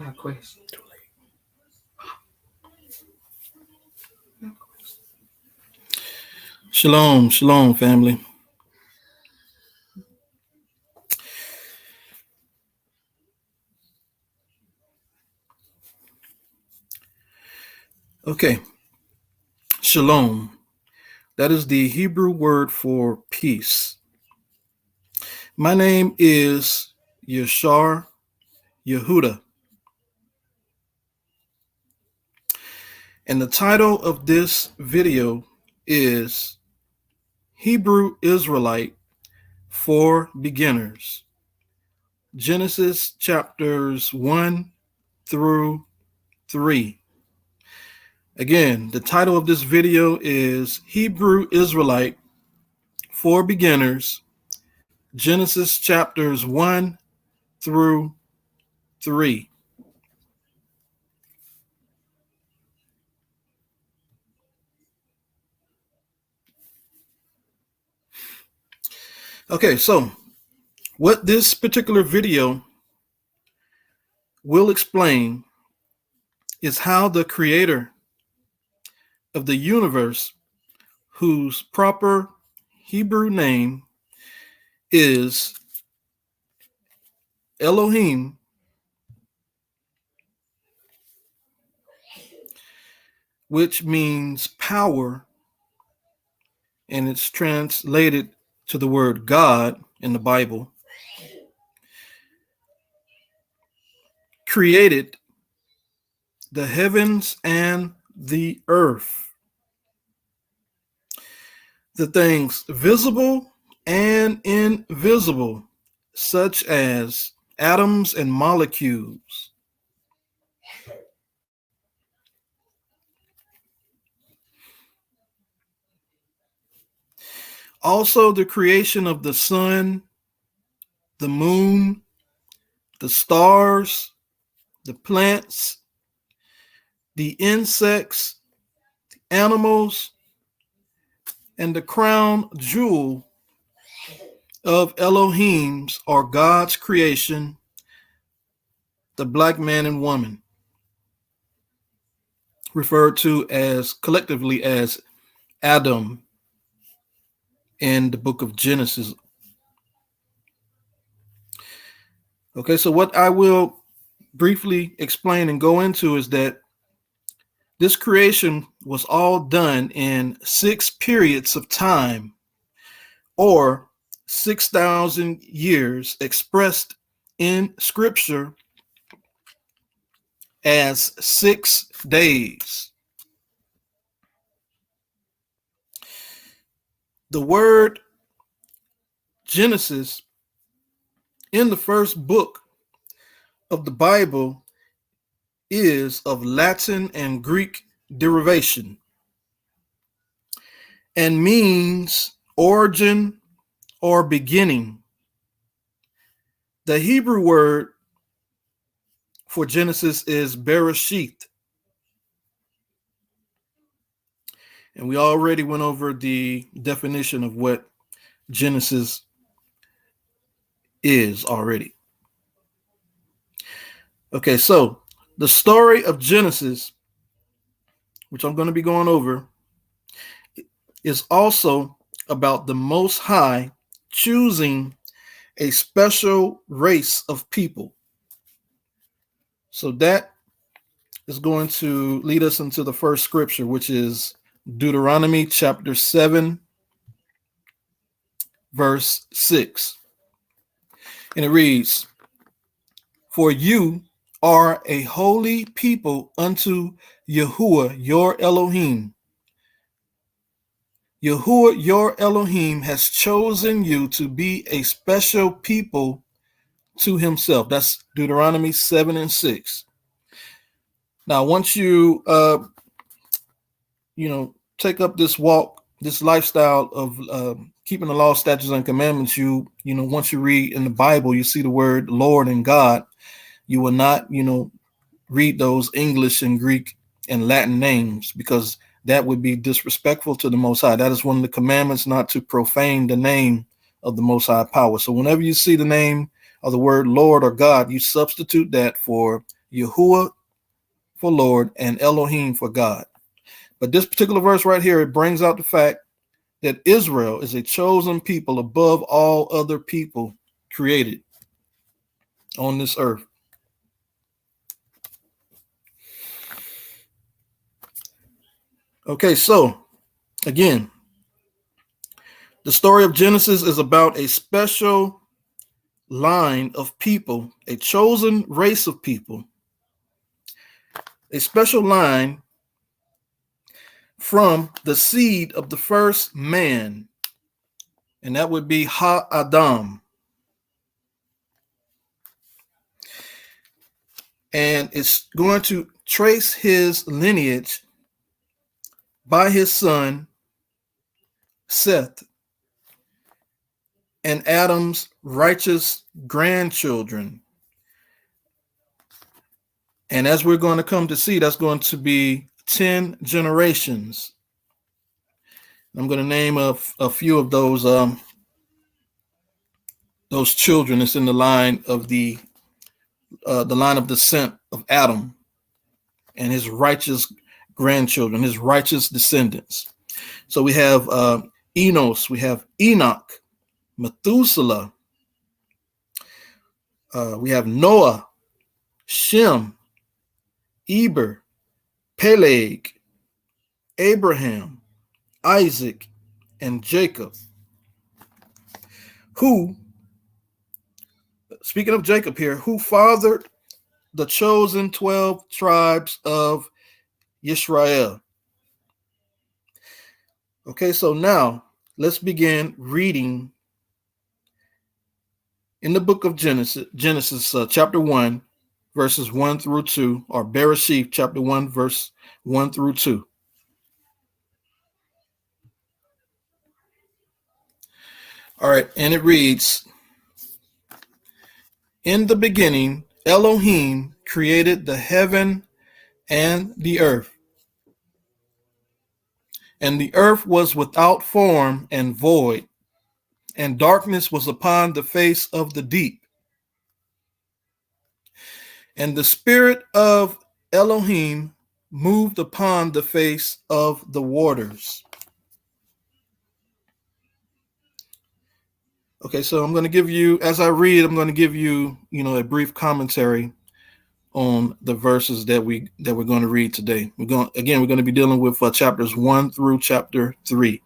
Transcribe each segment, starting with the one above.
Got a question. Shalom, shalom, family. Okay, shalom. That is the Hebrew word for peace. My name is Yashar Yehuda. And the title of this video is Hebrew Israelite for Beginners. Genesis chapters 1 through 3. Again, the title of this video is Hebrew Israelite for Beginners, Genesis chapters 1 through 3. Okay, so what this particular video will explain is how the creator of the universe, whose proper Hebrew name is Elohim, which means power, and it's translated to the word God in the Bible, created the heavens and the earth, the things visible and invisible, such as atoms and molecules. Also, the creation of the sun, the moon, the stars, the plants, the insects, the animals, and the crown jewel of Elohim's or God's creation, the black man and woman, referred to as collectively as Adam in the book of Genesis. Okay, so what I will briefly explain and go into is that this creation was all done in 6 periods of time, or 6,000 years, expressed in scripture as 6 days. The word Genesis in the first book of the Bible is of Latin and Greek derivation and means origin or beginning. The Hebrew word for Genesis is Bereshith. And we already went over the definition of what Genesis is already. Okay, so the story of Genesis, which I'm going to be going over, is also about the Most High choosing a special race of people. So that is going to lead us into the first scripture, which is Deuteronomy chapter 7, verse 6. And it reads, "For you are a holy people unto Yahuwah your Elohim. Yahuwah your Elohim has chosen you to be a special people to himself." That's Deuteronomy 7 and 6. Now, once you take up this walk, this lifestyle of keeping the law, statutes, and commandments, once you read in the Bible, you see the word Lord and God. You will not, read those English and Greek and Latin names, because that would be disrespectful to the Most High. That is one of the commandments, not to profane the name of the Most High power. So whenever you see the name of the word Lord or God, you substitute that for Yahuwah for Lord, and Elohim for God. But this particular verse right here, it brings out the fact that Israel is a chosen people above all other people created on this earth. Okay, so again, the story of Genesis is about a special line of people, a chosen race of people, a special line from the seed of the first man, and that would be Ha-Adam. And it's going to trace his lineage by his son, Seth, and Adam's righteous grandchildren. And as we're going to come to see, that's going to be 10 generations. I'm going to name a few of those children that's in the line of the line of descent of Adam and his righteous grandchildren, his righteous descendants. So we have Enos, we have Enoch, Methuselah, we have Noah, Shem, Eber, Peleg, Abraham, Isaac, and Jacob, who, speaking of Jacob here, who fathered the chosen 12 tribes of Israel. Okay, so now let's begin reading in the book of Genesis chapter 1, verses 1 through 2, or Bereshith chapter 1, verse 1 through 2. All right, and it reads, in the beginning, Elohim created the heaven and the earth. And the earth was without form and void, and darkness was upon the face of the deep. And the spirit of Elohim moved upon the face of the waters. Okay, so I'm going to give you, as I read, I'm going to give you, a brief commentary on the verses that we're going to read today. We're going to be dealing with chapters 1 through chapter 3.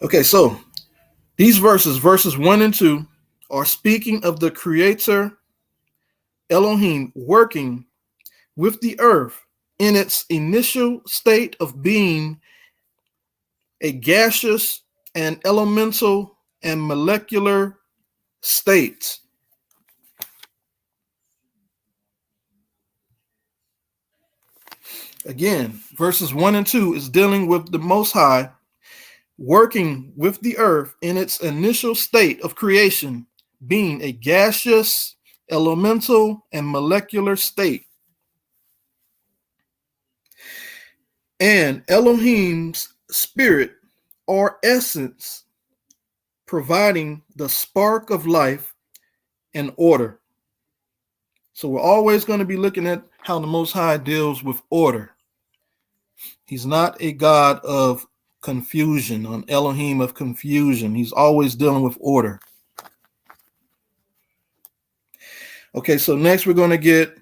Okay, so these verses 1 and 2, are speaking of the Creator Elohim working with the earth in its initial state of being a gaseous and elemental and molecular state. Again, verses 1 and 2 is dealing with the Most High working with the earth in its initial state of creation, being a gaseous, elemental, and molecular state. And Elohim's spirit or essence providing the spark of life and order. So we're always going to be looking at how the Most High deals with order. He's not a God of confusion, an Elohim of confusion. He's always dealing with order. Okay, so next we're going to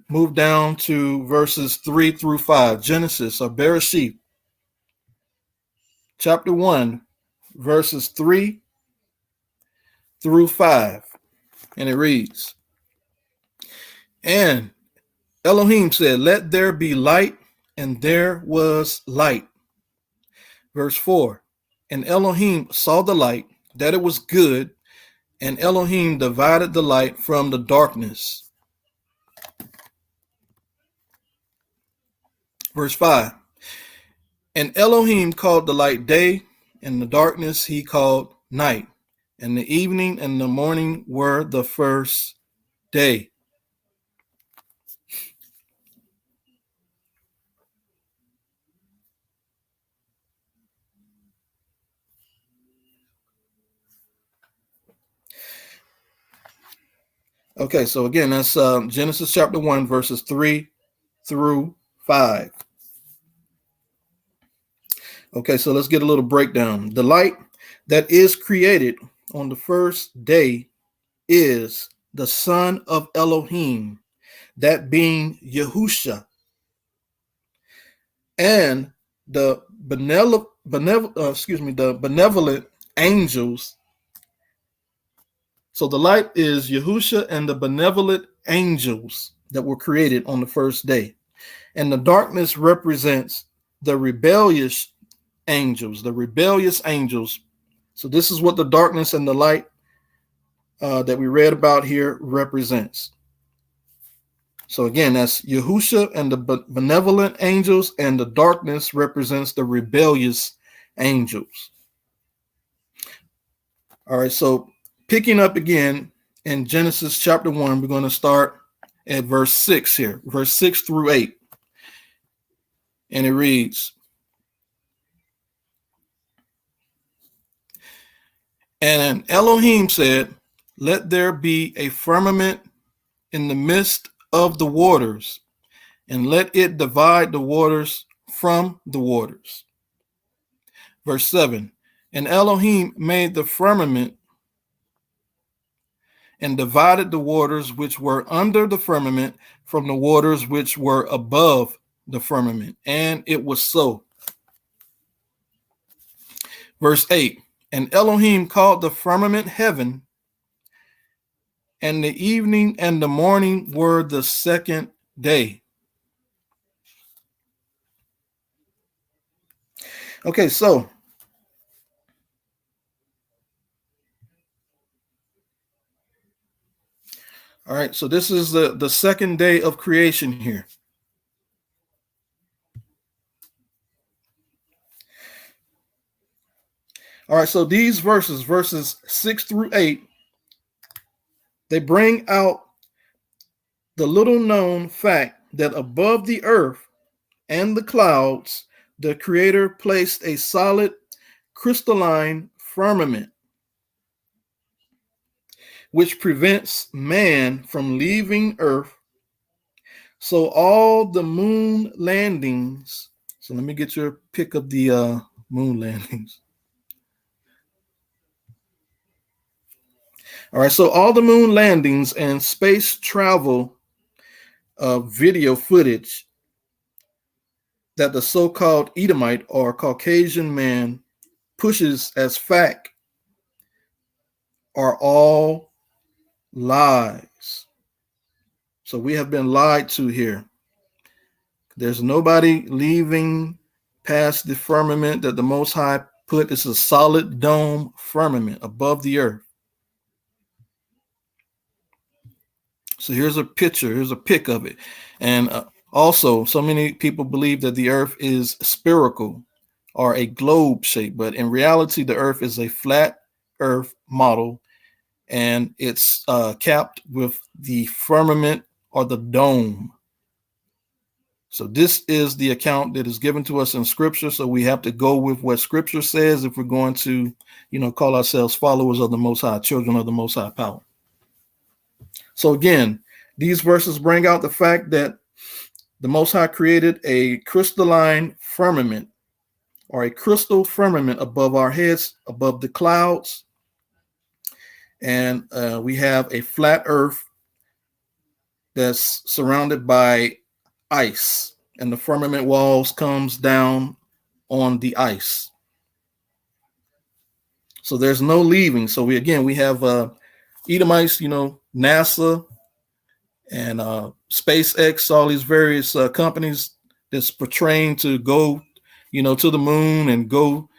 move down to verses 3 through 5. Genesis, or Bereshith, chapter 1, verses 3 through 5. And it reads, and Elohim said, let there be light, and there was light. Verse 4, and Elohim saw the light, that it was good, and Elohim divided the light from the darkness. Verse 5, and Elohim called the light day, and the darkness he called night. And the evening and the morning were the first day. Okay, so again, that's Genesis chapter 1, verses 3 through 5. Okay, so let's get a little breakdown. The light that is created on the first day is the son of Elohim, that being Yahusha, and the benevolent angels. So the light is Yahusha and the benevolent angels that were created on the first day. And the darkness represents the rebellious angels, the rebellious angels. So this is what the darkness and the light that we read about here represents. So again, that's Yahusha and the benevolent angels, and the darkness represents the rebellious angels. All right, so picking up again in Genesis chapter 1, we're going to start at verse 6 here, verse 6 through 8. And it reads, "And Elohim said, let there be a firmament in the midst of the waters, and let it divide the waters from the waters." Verse 7, "And Elohim made the firmament and divided the waters which were under the firmament from the waters which were above the firmament. And it was so." Verse 8, "And Elohim called the firmament heaven, and the evening and the morning were the second day." Okay, so all right, so this is the second day of creation here. All right, so these verses 6 through 8, they bring out the little known fact that above the earth and the clouds, the Creator placed a solid crystalline firmament, which prevents man from leaving earth. So all the moon landings, so let me get your pick of the moon landings. All right, so all the moon landings and space travel video footage that the so-called Edomite or Caucasian man pushes as fact are all lies. So we have been lied to here. There's nobody leaving past the firmament that the Most High put. It's a solid dome firmament above the earth. So here's a picture, here's a pic of it. And also, so many people believe that the earth is spherical or a globe shape, but in reality, the earth is a flat earth model, and it's capped with the firmament or the dome. So this is the account that is given to us in Scripture. So we have to go with what Scripture says if we're going to, call ourselves followers of the Most High, children of the Most High power. So again, these verses bring out the fact that the Most High created a crystalline firmament or a crystal firmament above our heads, above the clouds. And we have a flat earth that's surrounded by ice, and the firmament walls comes down on the ice. So there's no leaving. So we have Edomites, NASA and SpaceX, all these various companies that's portraying to go, to the moon and go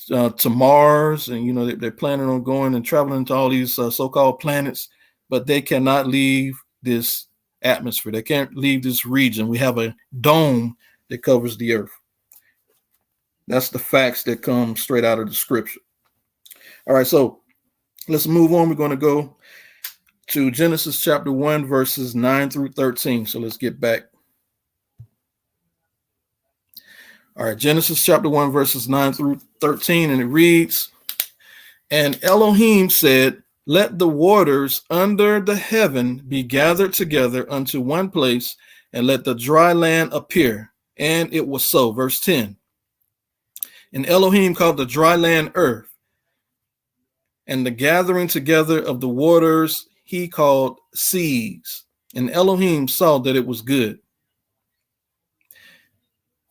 to Mars, and they're planning on going and traveling to all these so-called planets, but they cannot leave this atmosphere. They can't leave this region. We have a dome that covers the earth. That's the facts that come straight out of the Scripture. All right, so let's move on. We're going to go to Genesis chapter 1, verses 9 through 13. So let's get back. All right, Genesis chapter 1, verses 9 through 13, and it reads, "And Elohim said, let the waters under the heaven be gathered together unto one place, and let the dry land appear. And it was so. Verse 10. And Elohim called the dry land earth, and the gathering together of the waters he called seas. And Elohim saw that it was good.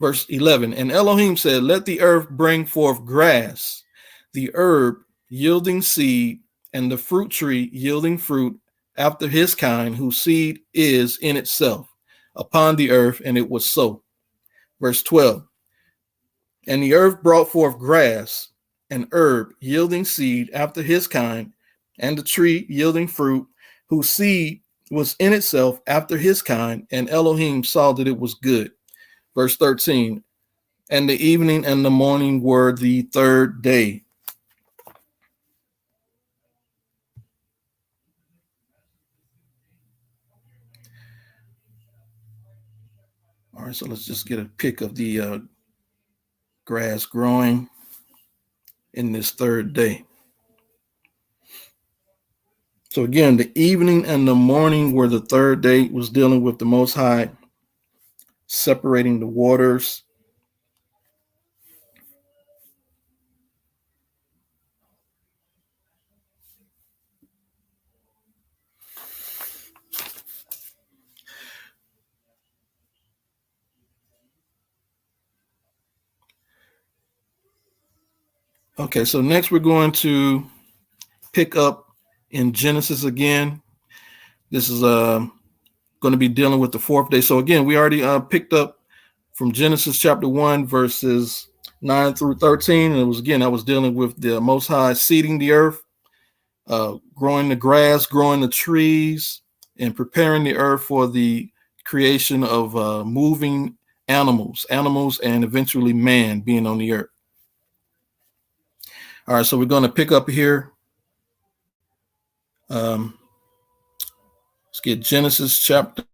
Verse 11. And Elohim said, let the earth bring forth grass, the herb yielding seed, and the fruit tree yielding fruit after his kind, whose seed is in itself upon the earth. And it was so. Verse 12. And the earth brought forth grass and herb yielding seed after his kind, and the tree yielding fruit, whose seed was in itself after his kind. And Elohim saw that it was good. Verse 13. And the evening and the morning were the third day. All right, so let's just get a pic of the grass growing in this third day. So again, the evening and the morning were the third day. It was dealing with the Most High separating the waters. Okay, so next we're going pick up in Genesis again. This is going to be dealing with the fourth day. So again, we already picked up from Genesis chapter 1, verses 9 through 13. And it was, again, I was dealing with the Most High seeding the earth, growing the grass, growing the trees, and preparing the earth for the creation of moving animals, and eventually man being on the earth. All right, so we're going to pick up here. Let's get Genesis chapter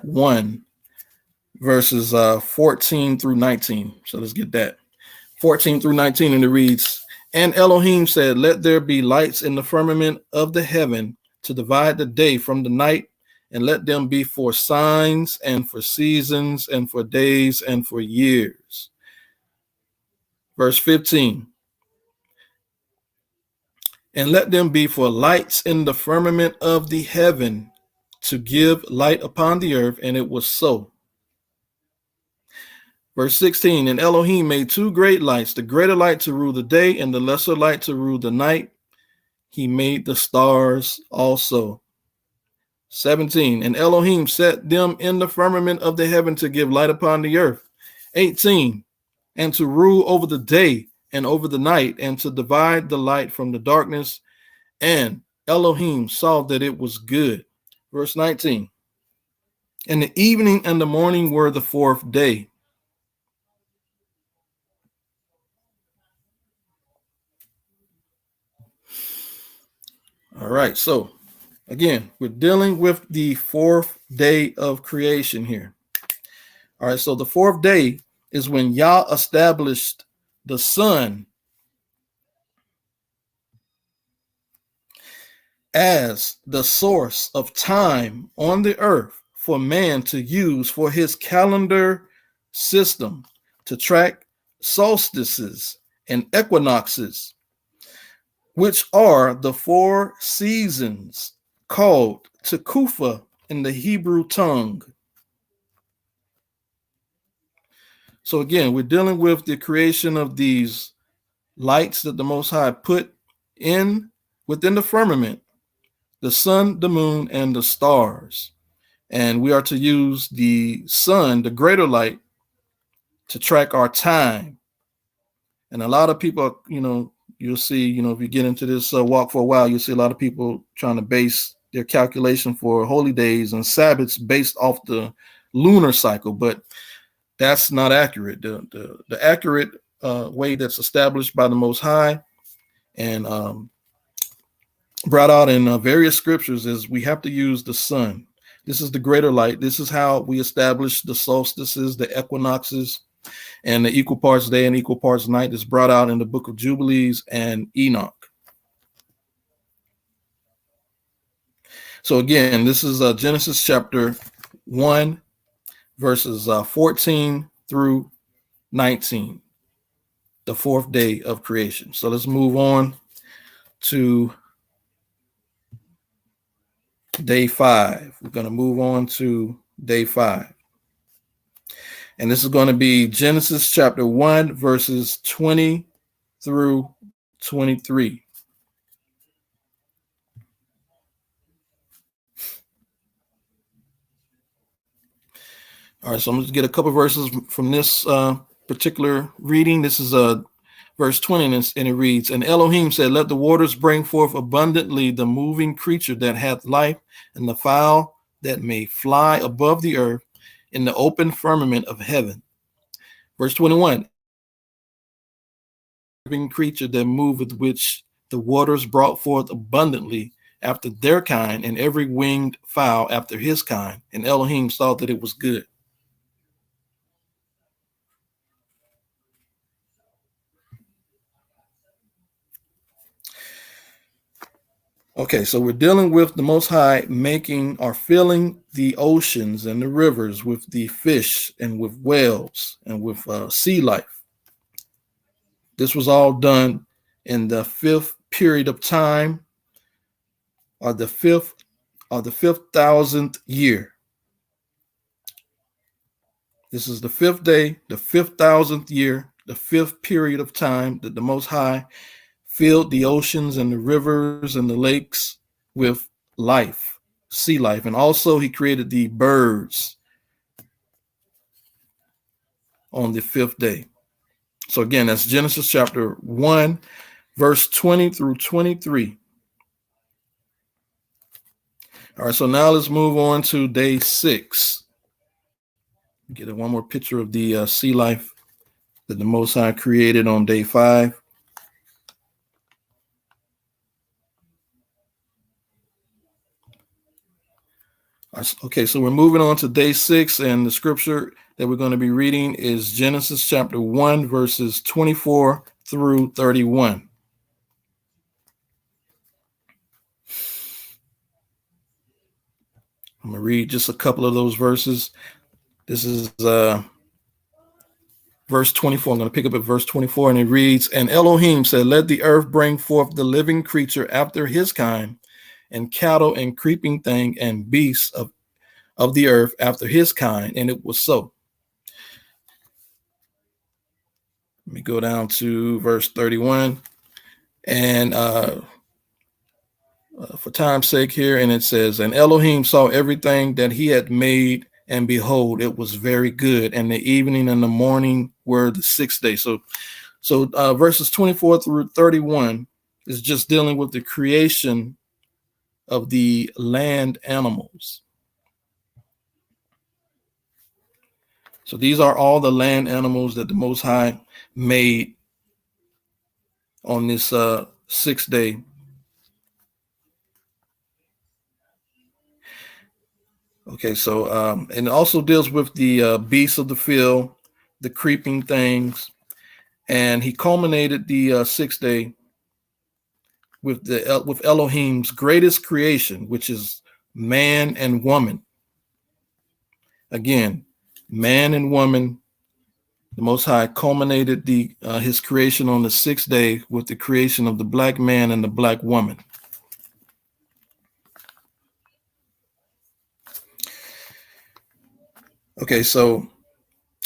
1, verses 14 through 19. So let's get that. 14 through 19, and it reads, and Elohim said, let there be lights in the firmament of the heaven to divide the day from the night, and let them be for signs and for seasons and for days and for years. Verse 15. And let them be for lights in the firmament of the heaven to give light upon the earth. And it was so. Verse 16. And Elohim made two great lights, the greater light to rule the day and the lesser light to rule the night. He made the stars also. 17. And Elohim set them in the firmament of the heaven to give light upon the earth. 18. And to rule over the day and over the night, and to divide the light from the darkness. And Elohim saw that it was good. Verse 19. And the evening and the morning were the fourth day. All right, so again, we're dealing with the fourth day of creation here. All right, so the fourth day is when Yah established the sun as the source of time on the earth for man to use for his calendar system to track solstices and equinoxes, which are the 4 seasons called Tekufa in the Hebrew tongue. So again, we're dealing with the creation of these lights that the Most High put in within the firmament, the sun, the moon, and the stars. And we are to use the sun, the greater light, to track our time. And a lot of people, you'll see, if you get into this walk for a while, you'll see a lot of people trying to base their calculation for holy days and Sabbaths based off the lunar cycle, but that's not accurate. The accurate way that's established by the Most High and brought out in various scriptures is we have to use the sun. This is the greater light. This is how we establish the solstices, the equinoxes, and the equal parts day and equal parts night is brought out in the book of Jubilees and Enoch. So again, this is Genesis chapter 1, verses 14 through 19, the fourth day of creation. So let's move on to day 5. We're going to move on to day 5. And this is going to be Genesis chapter 1, verses 20 through 23. All right, so I'm going to get a couple verses from this particular reading. This is verse 20, and it reads, And Elohim said, Let the waters bring forth abundantly the moving creature that hath life, and the fowl that may fly above the earth in the open firmament of heaven. Verse 21, Living creature that moveth, which the waters brought forth abundantly after their kind, and every winged fowl after his kind. And Elohim saw that it was good. Okay, so we're dealing with the Most High making or filling the oceans and the rivers with the fish and with whales and with sea life. This was all done in the fifth period of time, or the fifth 1,000th year. This is the fifth day, the 5,000th year, the fifth period of time that the Most High filled the oceans and the rivers and the lakes with life, sea life. And also he created the birds on the fifth day. So again, that's Genesis chapter 1, verse 20 through 23. All right, so now let's move on to day 6. Get one more picture of the sea life that the Most High created on day 5. Okay, so we're moving on to day 6, and the scripture that we're going to be reading is Genesis chapter 1, verses 24 through 31. I'm going to read just a couple of those verses. This is verse 24. I'm going to pick up at verse 24, and it reads, And Elohim said, Let the earth bring forth the living creature after his kind, and cattle and creeping thing and beasts of the earth after his kind. And it was so. Let me go down to verse 31. And for time's sake here, and it says, And Elohim saw everything that he had made, and behold, it was very good. And the evening and the morning were the 6th day. So verses 24 through 31 is just dealing with the creation of the land animals. So these are all the land animals that the Most High made on this 6th day. Okay, so and it also deals with the beasts of the field, the creeping things, and he culminated the 6th day with with Elohim's greatest creation, which is man and woman. Again, man and woman. The Most High culminated his creation on the 6th day with the creation of the black man and the black woman. Okay, so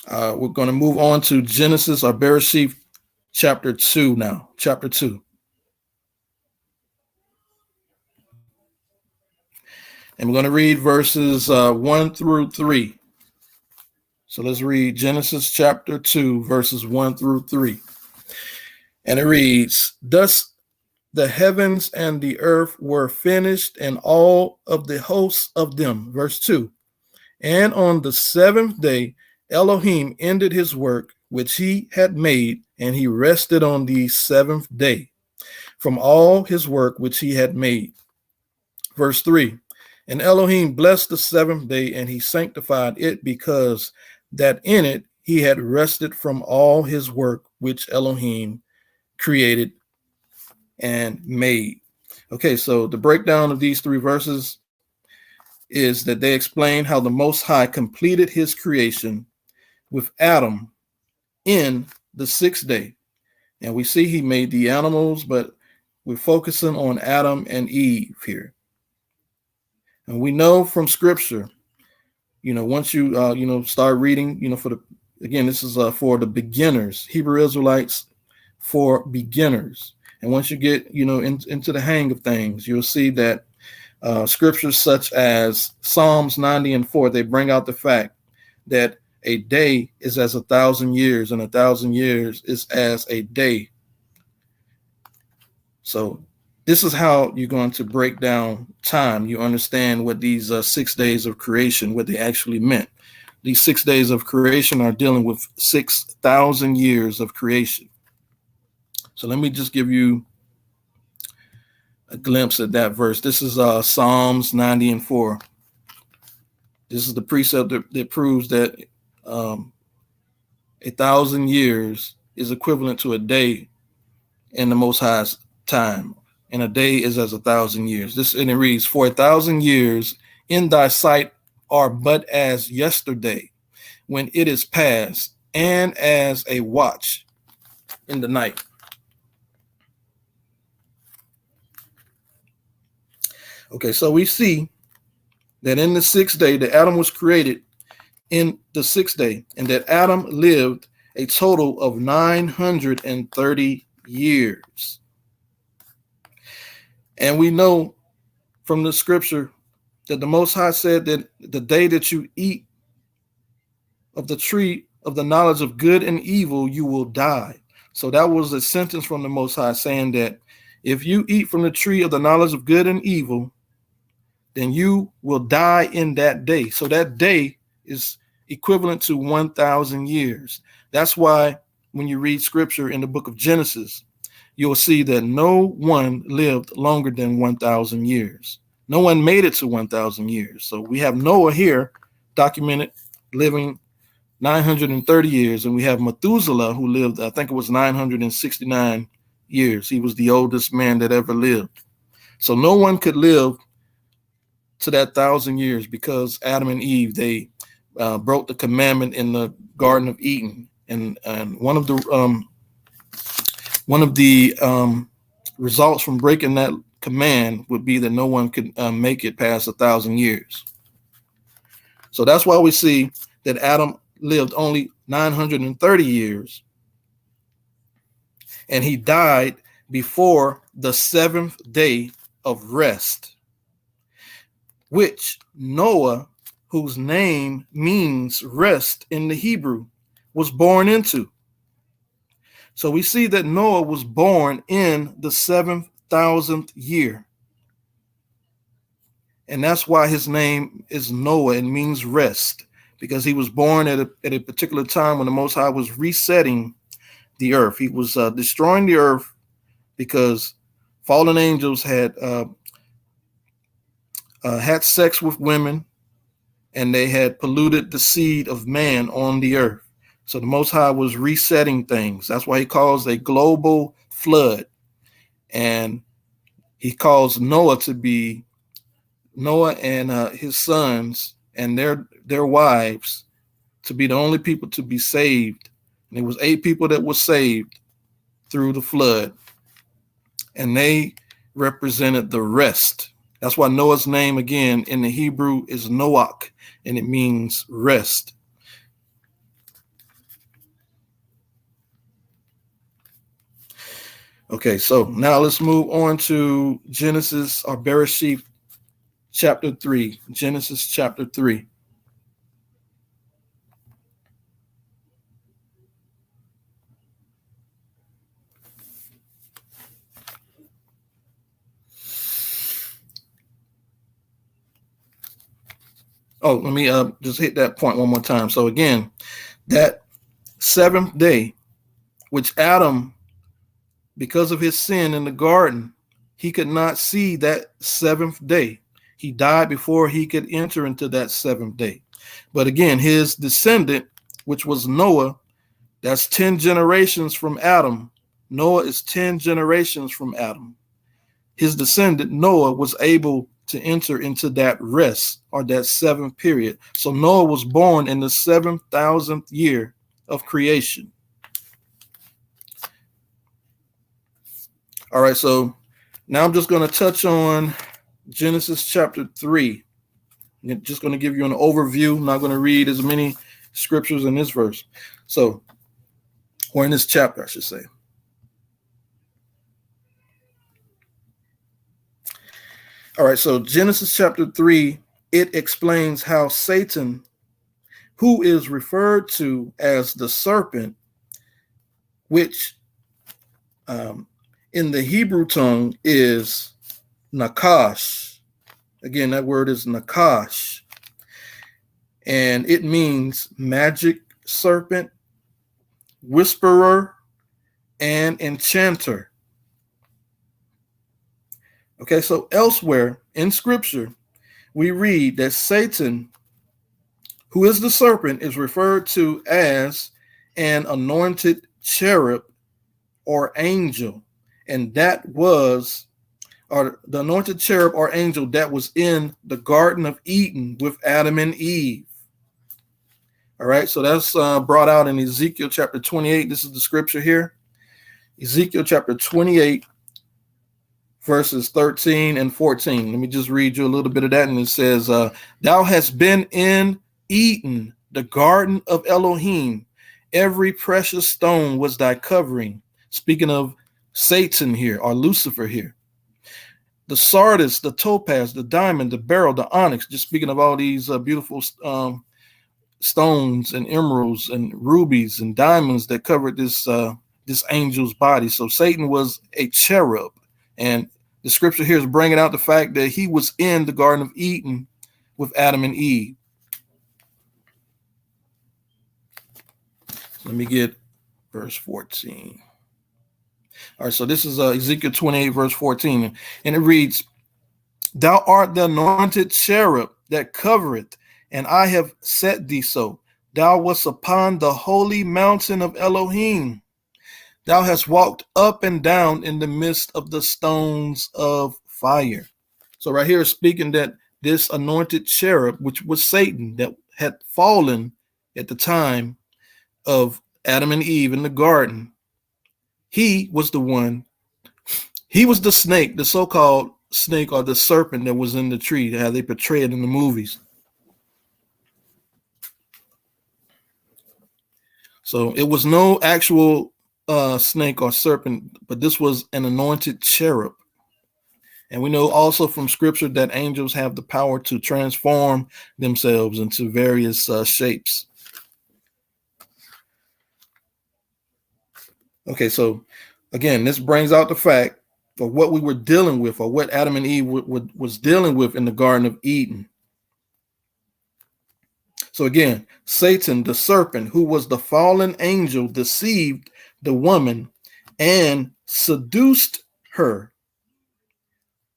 we're going to move on to Genesis or Bereshit chapter 2 now. Chapter 2. And we're going to read verses 1 through 3. So let's read Genesis chapter 2, verses 1 through 3. And it reads, Thus the heavens and the earth were finished, and all of the hosts of them. Verse 2. And on the 7th day, Elohim ended his work which he had made, and he rested on the 7th day from all his work which he had made. Verse 3. And Elohim blessed the 7th day, and he sanctified it, because that in it he had rested from all his work which Elohim created and made. Okay, so the breakdown of these 3 verses, is that they explain how the Most High completed his creation with Adam in the sixth day. And we see he made the animals, but we're focusing on Adam and Eve here. And we know from scripture, once you start reading, this is for the beginners, Hebrew Israelites for beginners. And once you get, into the hang of things, you'll see that scriptures such as Psalms 90:4, they bring out the fact that a day is as 1,000 years, and 1,000 years is as a day. So this is how you're going to break down time. You understand what these 6 days of creation, what they actually meant. These 6 days of creation are dealing with 6,000 years of creation. So let me just give you a glimpse at that verse. This is Psalms 90:4. This is the precept that proves that 1,000 years is equivalent to a day in the Most High's time, and a day is as 1,000 years. And it reads, "For 1,000 years in thy sight are but as yesterday, when it is past, and as a watch in the night." Okay, so we see that in the sixth day, that Adam was created in the sixth day, and that Adam lived a total of 930 years. And we know from the scripture that the Most High said that the day that you eat of the tree of the knowledge of good and evil, you will die. So that was a sentence from the Most High saying that if you eat from the tree of the knowledge of good and evil, then you will die in that day. So that day is equivalent to 1,000 years. That's why when you read scripture in the book of Genesis, you'll see that no one lived longer than 1,000 years. No one made it to 1,000 years. So we have Noah here documented living 930 years, and we have Methuselah, who lived, I think it was 969 years. He was the oldest man that ever lived. So no one could live to that 1,000 years because Adam and Eve, they broke the commandment in the Garden of Eden, and one of the results from breaking that command would be that no one could make it past 1,000 years. So that's why we see that Adam lived only 930 years, and he died before the seventh day of rest, which Noah, whose name means rest in the Hebrew, was born into. So we see that Noah was born in the 7,000th year. And that's why his name is Noah. It means rest, because he was born at a particular time when the Most High was resetting the earth. He was destroying the earth because fallen angels had sex with women, and they had polluted the seed of man on the earth. So the Most High was resetting things. That's why he calls a global flood. And he calls Noah and his sons and their wives to be the only people to be saved. And there was 8 people that were saved through the flood, and they represented the rest. That's why Noah's name again in the Hebrew is Noach, and it means rest. Okay, so now let's move on to Genesis, or Bereshit chapter 3. Genesis chapter 3. Oh, let me just hit that point one more time. So again, that seventh day, which Adam, because of his sin in the garden, he could not see that seventh day. He died before he could enter into that seventh day. But again, his descendant, which was Noah, that's 10 generations from Adam. Noah is 10 generations from Adam. His descendant, Noah, was able to enter into that rest, or that seventh period. So Noah was born in the 7,000th year of creation. All right, so now I'm just going to touch on Genesis chapter 3. I'm just going to give you an overview. I'm not going to read as many scriptures in this verse. So, or in this chapter, I should say. All right, so Genesis chapter 3, it explains how Satan, who is referred to as the serpent, which in the Hebrew tongue is Nakash. Again, that word is Nakash. And it means magic serpent, whisperer, and enchanter. Okay, so elsewhere in scripture, we read that Satan, who is the serpent, is referred to as an anointed cherub or angel. And that was, or the anointed cherub or angel that was in the Garden of Eden with Adam and Eve. All right, so that's brought out in Ezekiel chapter 28. This is the scripture here. Ezekiel chapter 28, verses 13 and 14. Let me just read you a little bit of that. And it says, thou hast been in Eden, the garden of Elohim. Every precious stone was thy covering. Speaking of Satan here, or Lucifer here. The sardis, the topaz, the diamond, the beryl, the onyx, just speaking of all these beautiful stones and emeralds and rubies and diamonds that covered this angel's body. So Satan was a cherub. And the scripture here is bringing out the fact that he was in the Garden of Eden with Adam and Eve. Let me get verse 14. All right, so this is Ezekiel 28, verse 14. And it reads, thou art the anointed cherub that covereth, and I have set thee so. Thou wast upon the holy mountain of Elohim. Thou hast walked up and down in the midst of the stones of fire. So right here is speaking that this anointed cherub, which was Satan, that had fallen at the time of Adam and Eve in the garden, he was the one, he was the snake, the so-called snake or the serpent that was in the tree, how they portray it in the movies. So it was no actual snake or serpent, but this was an anointed cherub. And we know also from scripture that angels have the power to transform themselves into various shapes. Okay, so again, this brings out the fact of what we were dealing with, or what Adam and Eve was dealing with in the Garden of Eden. So again, Satan, the serpent, who was the fallen angel, deceived the woman and seduced her.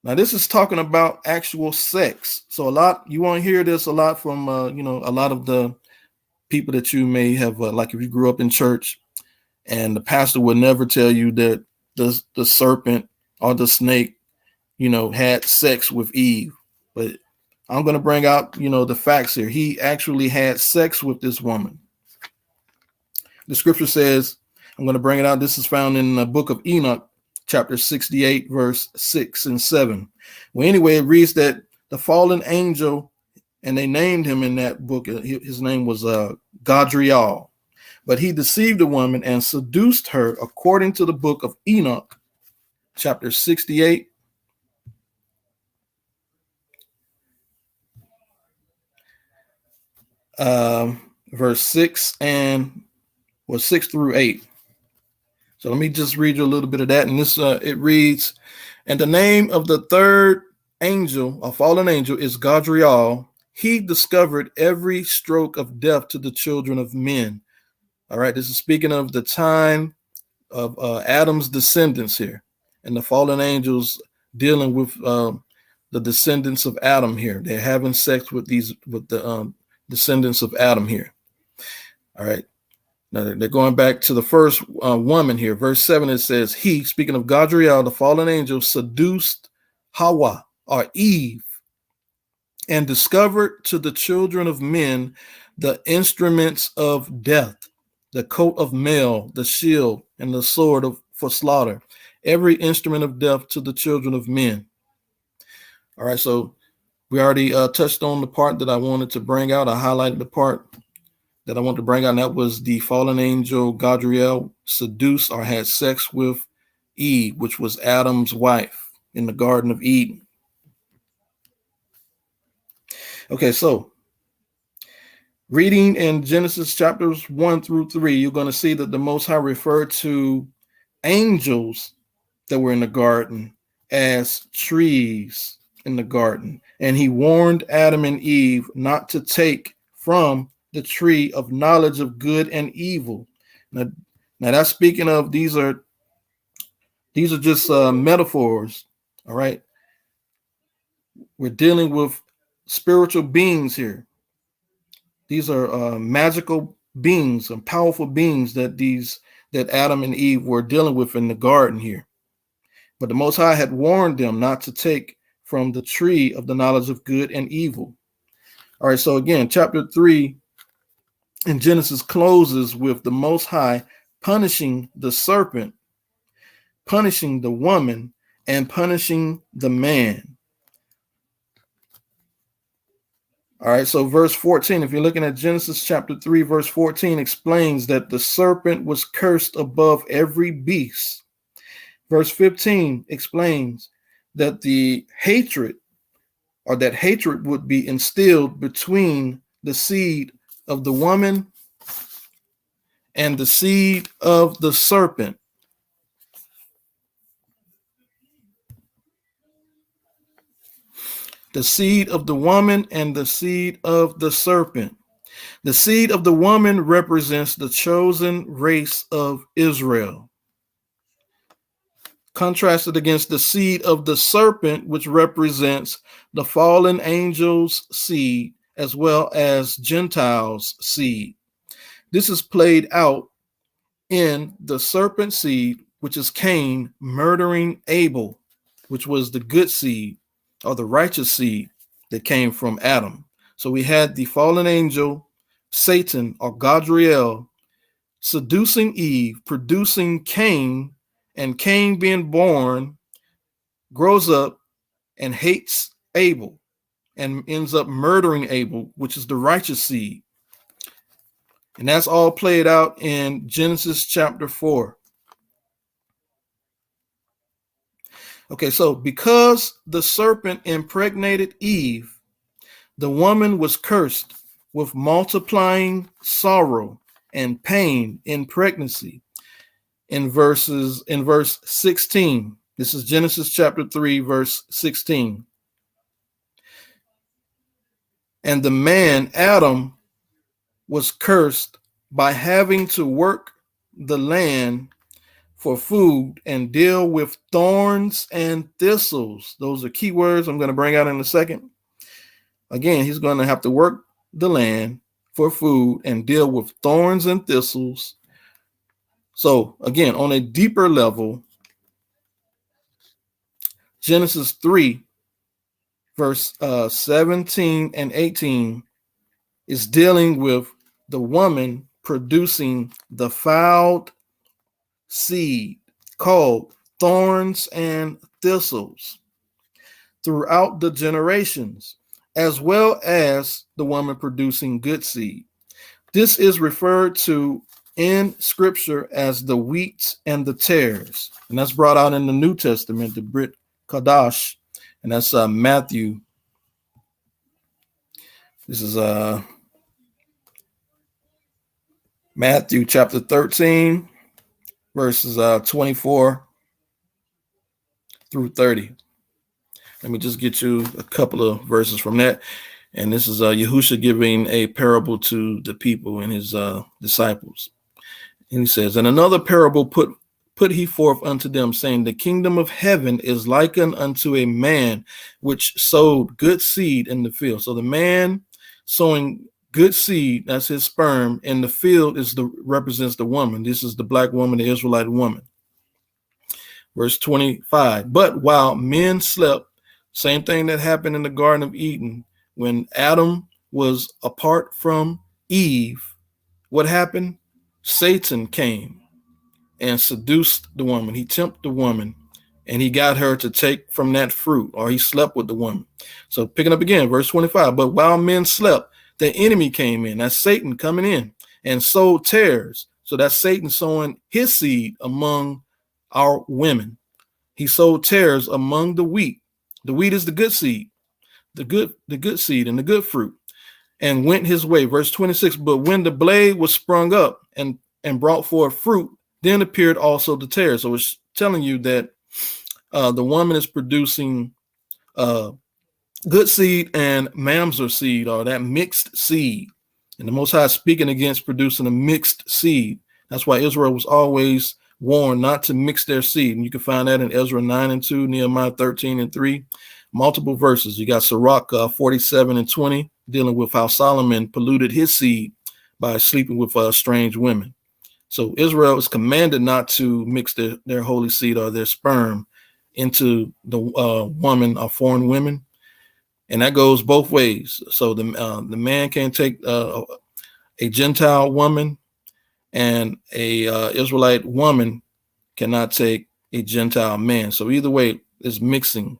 Now, this is talking about actual sex. So you won't hear this a lot from, a lot of the people that you may have, like if you grew up in church, and the pastor would never tell you that the serpent or the snake, had sex with Eve. But I'm going to bring out, the facts here. He actually had sex with this woman. The scripture says, I'm going to bring it out. This is found in the book of Enoch, chapter 68, verse 6 and 7. Well, anyway, it reads that the fallen angel, and they named him in that book, his name was Gadriel. But he deceived the woman and seduced her, according to the book of Enoch, chapter 68, verse 6 through 8. So let me just read you a little bit of that. And this it reads, and the name of the third angel, a fallen angel, is Gadriel. He discovered every stroke of death to the children of men. All right, this is speaking of the time of Adam's descendants here, and the fallen angels dealing with the descendants of Adam here. They're having sex with the descendants of Adam here. All right, now they're going back to the first woman here. Verse 7, it says, he, speaking of Gadriel, the fallen angel, seduced Hawa, or Eve, and discovered to the children of men the instruments of death, the coat of mail, the shield, and the sword for slaughter, every instrument of death to the children of men. All right, so we already touched on the part that I wanted to bring out. I highlighted the part that I wanted to bring out, and that was the fallen angel Gadriel seduced or had sex with Eve, which was Adam's wife in the Garden of Eden. Okay, so reading in Genesis chapters 1-3, you're going to see that the Most High referred to angels that were in the garden as trees in the garden. And he warned Adam and Eve not to take from the tree of knowledge of good and evil. Now that's speaking of, these are just metaphors. All right. We're dealing with spiritual beings here. These are magical beings and powerful beings that Adam and Eve were dealing with in the garden here. But the Most High had warned them not to take from the tree of the knowledge of good and evil. All right, so again, chapter 3 in Genesis closes with the Most High punishing the serpent, punishing the woman, and punishing the man. All right, so verse 14, if you're looking at Genesis chapter 3, verse 14, explains that the serpent was cursed above every beast. Verse 15 explains that the hatred would be instilled between the seed of the woman and the seed of the serpent. The seed of the woman and the seed of the serpent. The seed of the woman represents the chosen race of Israel, contrasted against the seed of the serpent, which represents the fallen angel's seed as well as Gentiles' seed. This is played out in the serpent seed, which is Cain murdering Abel, which was the good seed or the righteous seed that came from Adam. So we had the fallen angel, Satan or Gadriel, seducing Eve, producing Cain, and Cain being born, grows up and hates Abel and ends up murdering Abel, which is the righteous seed. And that's all played out in Genesis chapter 4. Okay, so because the serpent impregnated Eve, the woman was cursed with multiplying sorrow and pain in pregnancy. In verse 16, this is Genesis chapter 3, verse 16. And the man, Adam, was cursed by having to work the land for food and deal with thorns and thistles. Those are key words I'm going to bring out in a second. Again, he's going to have to work the land for food and deal with thorns and thistles. So again, on a deeper level, Genesis 3, verse 17 and 18 is dealing with the woman producing the fouled seed called thorns and thistles throughout the generations, as well as the woman producing good seed. This is referred to in scripture as the wheat and the tares, and that's brought out in the New Testament, the Brit Kadash, and that's Matthew. This is Matthew chapter 13, verses 24 through 30. Let me just get you a couple of verses from that. And this is Yahusha giving a parable to the people and his disciples. And he says, and another parable put he forth unto them, saying, the kingdom of heaven is likened unto a man which sowed good seed in the field. So the man sowing good seed, that's his sperm, in the field represents the woman. This is the black woman, the Israelite woman. Verse 25, but while men slept, same thing that happened in the Garden of Eden, when Adam was apart from Eve, what happened? Satan came and seduced the woman. He tempted the woman and he got her to take from that fruit, or he slept with the woman. So picking up again, verse 25, but while men slept, the enemy came in. That's Satan coming in and sowed tares. So that's Satan sowing his seed among our women. He sowed tares among the wheat. The wheat is the good seed, the good seed and the good fruit, and went his way. Verse 26, but when the blade was sprung up and brought forth fruit, then appeared also the tares. So it's telling you that the woman is producing good seed and mamzer seed, or that mixed seed. And the Most High is speaking against producing a mixed seed. That's why Israel was always warned not to mix their seed. And you can find that in Ezra 9:2, Nehemiah 13:3, multiple verses. You got Sirach 47:20, dealing with how Solomon polluted his seed by sleeping with strange women. So Israel is commanded not to mix their holy seed or their sperm into the woman or foreign women. And that goes both ways. So the man can't take a Gentile woman, and a Israelite woman cannot take a Gentile man. So either way, it's mixing.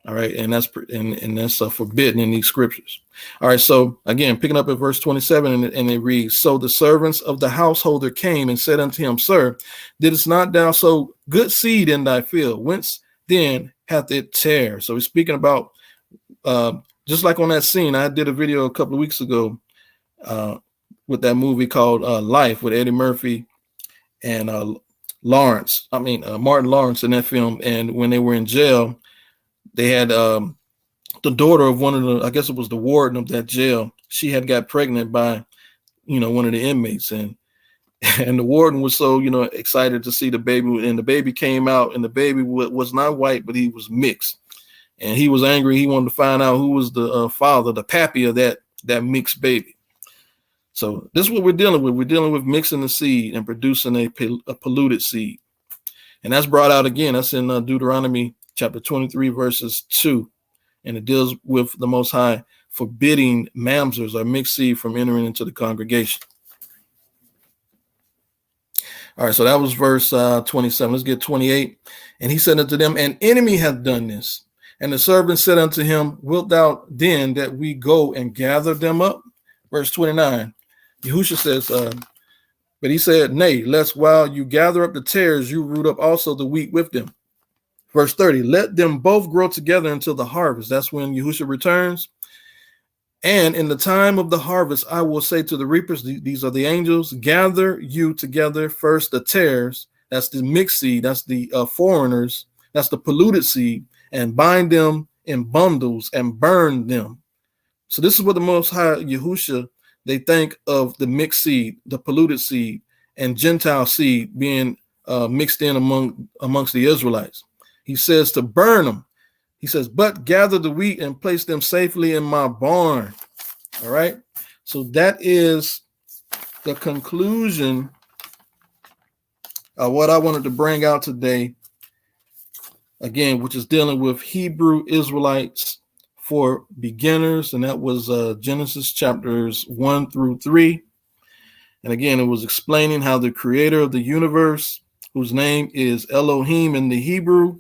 All right, and that's forbidden in these scriptures. All right, so again, picking up at verse 27, and it reads, so the servants of the householder came and said unto him, Sir, didst not thou sow good seed in thy field? Whence then hath it tare? So he's speaking about just like on that scene. I did a video a couple of weeks ago with that movie called Life, with Eddie Murphy and Martin Lawrence in that film. And when they were in jail, they had the daughter of one of the, I guess it was the warden of that jail. She had got pregnant by, one of the inmates, and the warden was so, excited to see the baby, and the baby came out, and the baby was not white, but he was mixed. And he was angry. He wanted to find out who was the father, the pappy of that mixed baby. So this is what we're dealing with. We're dealing with mixing the seed and producing a polluted seed. And that's brought out again. That's in Deuteronomy chapter 23, verses 2. And it deals with the Most High forbidding mamzers or mixed seed from entering into the congregation. All right, so that was verse 27. Let's get 28. And he said unto them, an enemy hath done this. And the servant said unto him, wilt thou then that we go and gather them up? Verse 29. Yahushua says, but he said, nay, lest while you gather up the tares, you root up also the wheat with them. Verse 30, let them both grow together until the harvest. That's when Yahushua returns. And in the time of the harvest, I will say to the reapers, these are the angels, gather you together first the tares, that's the mixed seed, that's the foreigners, that's the polluted seed, and bind them in bundles and burn them. So this is what the Most High Yahushua, they think of the mixed seed, the polluted seed, and Gentile seed being mixed in amongst the Israelites. He says to burn them. He says, but gather the wheat and place them safely in my barn. All right. So that is the conclusion of what I wanted to bring out today. Again, which is dealing with Hebrew Israelites for beginners. And that was Genesis chapters 1-3. And again, it was explaining how the creator of the universe, whose name is Elohim in the Hebrew,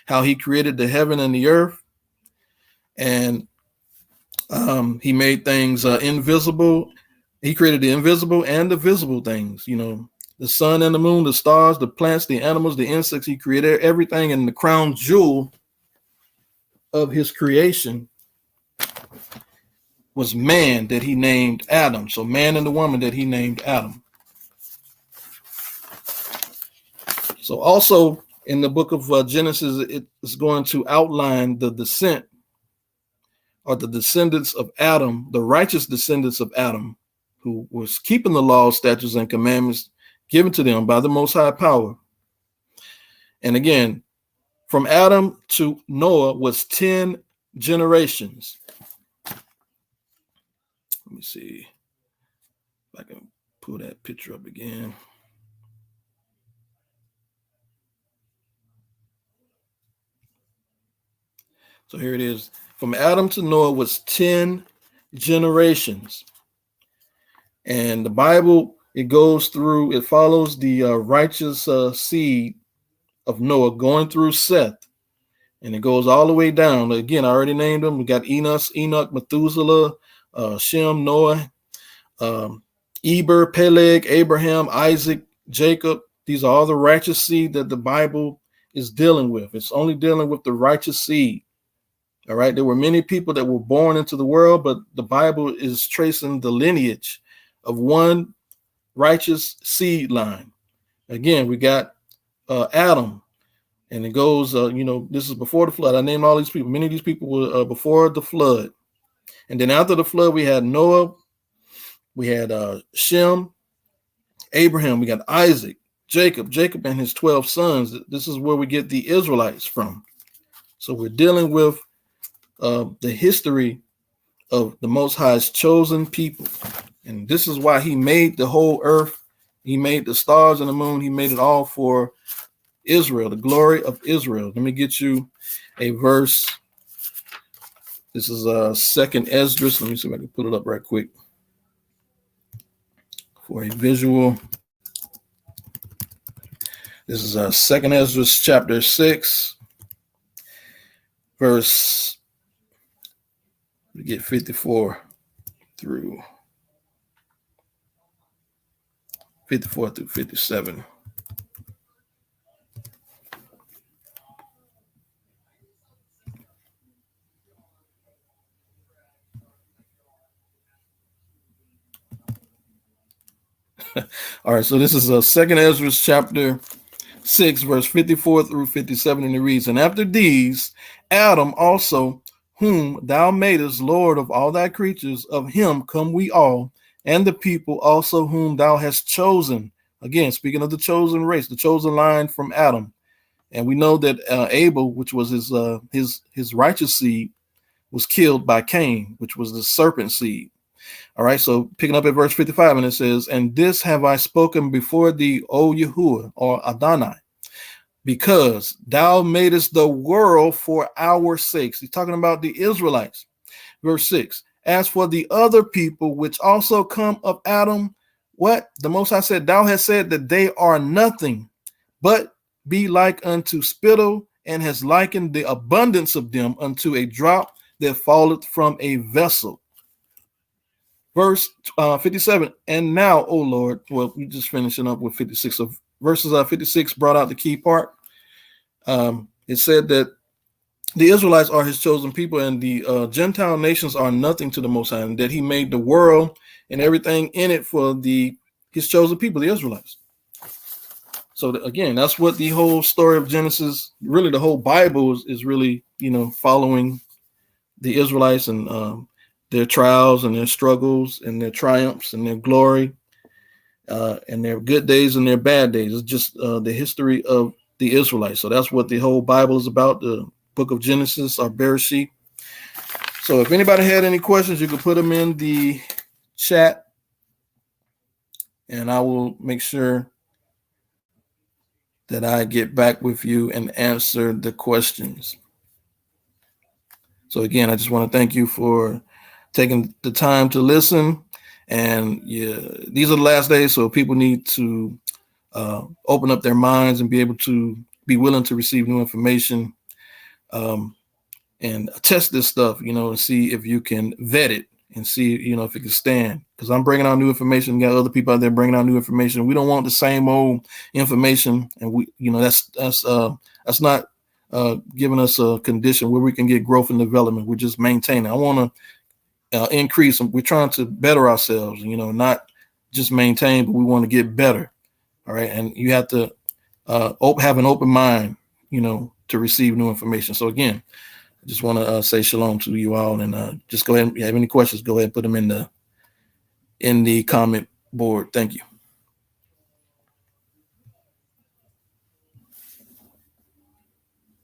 how he created the heaven and the earth. And he made things invisible. He created the invisible and the visible things, the sun and the moon, the stars, the plants, the animals, the insects. He created everything. And the crown jewel of his creation was man, that he named Adam. So man and the woman that he named Adam. So also in the book of Genesis, it is going to outline the descent, or the descendants of Adam, the righteous descendants of Adam, who was keeping the laws, statutes, and commandments given to them by the Most High power. And again, from Adam to Noah was 10 generations. Let me see if I can pull that picture up again. So here it is. from Adam to Noah was 10 generations. And the Bible, it goes through, it follows the righteous seed of Noah going through Seth. And it goes all the way down. Again, I already named them. We got Enoch, Methuselah, Shem, Noah, Eber, Peleg, Abraham, Isaac, Jacob. These are all the righteous seed that the Bible is dealing with. It's only dealing with the righteous seed. All right. There were many people that were born into the world, but the Bible is tracing the lineage of one righteous seed line. Again, we got Adam, and it goes, this is before the flood. I named all these people. Many of these people were before the flood. And then after the flood, we had Noah, we had Shem, Abraham, we got Isaac, Jacob and his 12 sons. This is where we get the Israelites from. So we're dealing with the history of the Most High's chosen people. And this is why he made the whole earth. He made the stars and the moon. He made it all for Israel, the glory of Israel. Let me get you a verse. This is 2nd Esdras. Let me see if I can put it up right quick for a visual. This is 2nd Esdras chapter 6, verse, we get 54 through 57. All right, so this is 2nd Ezra chapter 6, verse 54 through 57, and it reads, "And after these, Adam also, whom thou madest Lord of all thy creatures, of him come we all, and the people also whom thou hast chosen." Again, speaking of the chosen race, the chosen line from Adam. And we know that Abel, which was his righteous seed, was killed by Cain, which was the serpent seed. All right, so picking up at verse 55, and it says, "And this have I spoken before thee, O Yahuwah," or Adonai, "because thou madest the world for our sakes." He's talking about the Israelites. Verse 6, "As for the other people which also come of Adam, what? The Most High said, thou hast said that they are nothing, but be like unto spittle, and has likened the abundance of them unto a drop that falleth from a vessel." Verse 57, "And now, O Lord," well, we're just finishing up with 56. So verses 56 brought out the key part. It said that the Israelites are his chosen people, and the Gentile nations are nothing to the Most High, and that he made the world and everything in it for his chosen people, the Israelites. So again, that's what the whole story of Genesis, really the whole Bible is really, following the Israelites and their trials and their struggles and their triumphs and their glory and their good days and their bad days. It's just the history of the Israelites. So that's what the whole Bible is about, the book of Genesis or Bereshit. So if anybody had any questions, you can put them in the chat and I will make sure that I get back with you and answer the questions. So again, I just want to thank you for taking the time to listen. And these are the last days, so people need to open up their minds and be able to be willing to receive new information and test this stuff, and see if you can vet it and see, if it can stand. Because I'm bringing out new information. We got other people out there bringing out new information. We don't want the same old information, and that's not giving us a condition where we can get growth and development. We're just maintaining. I want to increase. We're trying to better ourselves, not just maintain, but we want to get better. All right. And you have to have an open mind, to receive new information. So again, I just want to say shalom to you all, and just go ahead. If you have any questions, go ahead and put them in the comment board. Thank you.